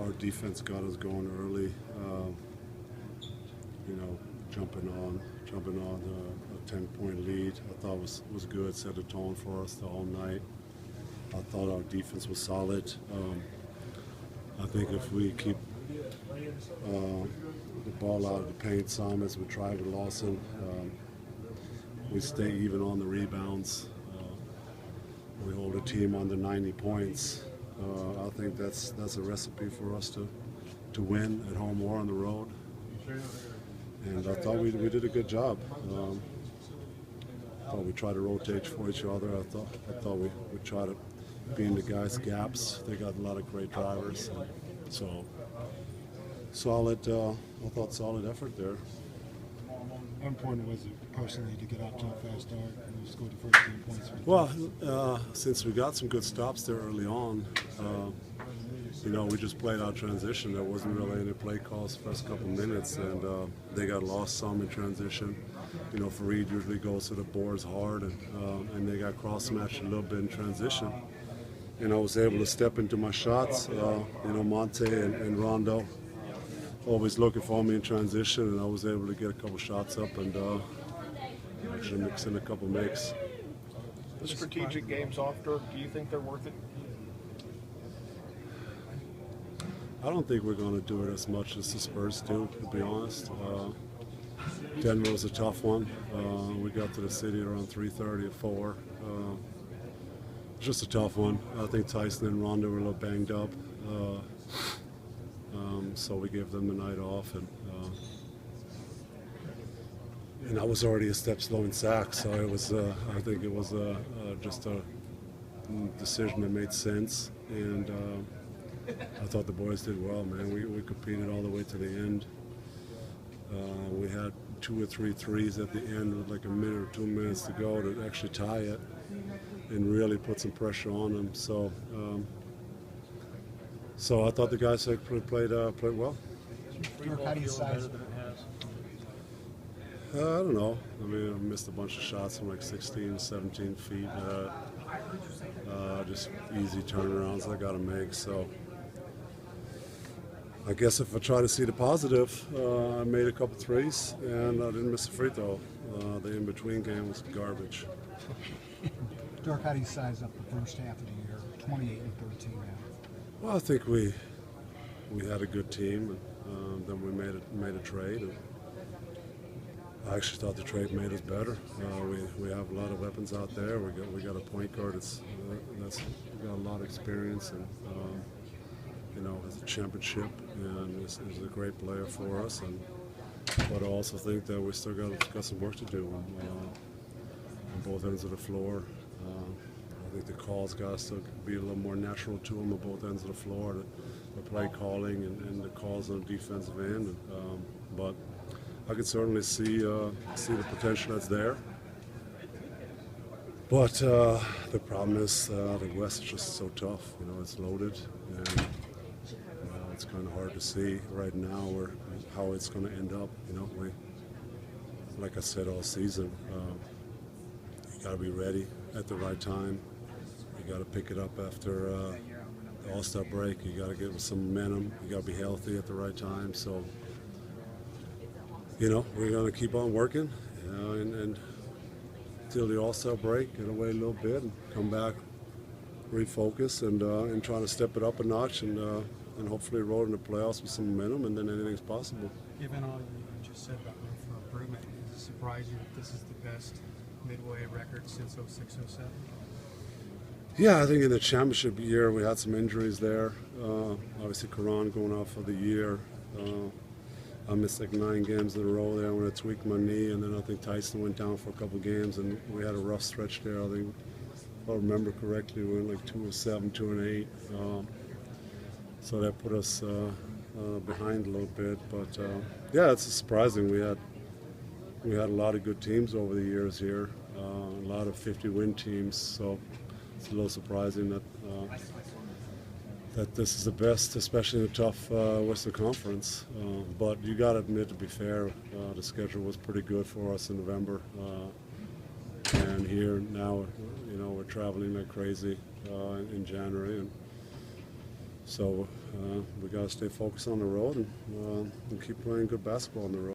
our defense got us going early. Jumping on a 10-point lead. I thought was good. Set the tone for us the whole night. I thought our defense was solid. I think if we keep the ball out of the paint some as we tried with Lawson, we stay even on the rebounds. We hold a team under 90 points. I think that's a recipe for us to win at home or on the road. And I thought we did a good job. I thought we tried to rotate for each other. I thought we tried to be in the guys' gaps. They got a lot of great drivers. So solid. I thought solid effort there. How important was it personally to get out to a fast start and score the first 10 points? Well, since we got some good stops there early on, we just played our transition. There wasn't really any play calls the first couple minutes, and they got lost some in transition. Fareed usually goes to the boards hard, and they got cross-matched a little bit in transition. And I was able to step into my shots. Monte and Rondo always looking for me in transition, and I was able to get a couple shots up and actually mix in a couple makes. The strategic games off, Dirk, do you think they're worth it? I don't think we're going to do it as much as the Spurs do, to be honest. Denver was a tough one. We got to the city around 3:30 or 4. Just a tough one. I think Tyson and Rondo were a little banged up. So we gave them the night off, and I was already a step slow in sacks, so it was. I think it was just a decision that made sense, and I thought the boys did well, man. We competed all the way to the end. We had 2 or 3 threes at the end with like a minute or 2 minutes to go to actually tie it, and really put some pressure on them. So I thought the guys played well. Dirk, how do you size it? I don't know. I mean, I missed a bunch of shots from like 16, 17 feet. Just easy turnarounds I got to make. So I guess if I try to see the positive, I made a couple threes and I didn't miss a free throw. The in-between game was garbage. Dirk, how do you size up the first half of the year, 28-13 now? Well, I think we had a good team, and then we made a trade. And I actually thought the trade made us better. We have a lot of weapons out there. We got a point guard that's got a lot of experience and has a championship and is a great player for us. But I also think that we still got some work to do on both ends of the floor. I think the calls got to be a little more natural to them on both ends of the floor, the play calling and the calls on the defensive end. But I can certainly see the potential that's there. But the problem is the West is just so tough. It's loaded, and it's kind of hard to see right now how it's going to end up. Like I said all season, you got to be ready at the right time. You got to pick it up after the All-Star break. You got to get some momentum. You got to be healthy at the right time. So, we're going to keep on working and till the All-Star break, get away a little bit, and come back, refocus, and try to step it up a notch, and hopefully roll in the playoffs with some momentum, and then anything's possible. Given all you just said about room for improvement, does it surprise you that this is the best midway record since 06-07? Yeah, I think in the championship year we had some injuries there. Obviously, Karan going out for the year. I missed like 9 games in a row there when I tweaked my knee, and then I think Tyson went down for a couple games, and we had a rough stretch there. I think, if I remember correctly, we went like 2-7, 2-8. So that put us behind a little bit. But yeah, it's surprising. We had a lot of good teams over the years here, a lot of 50-win teams. So it's a little surprising that this is the best, especially in a tough Western Conference. But you got to admit, to be fair, the schedule was pretty good for us in November. And here now, we're traveling like crazy in January. And So we got to stay focused on the road and keep playing good basketball on the road.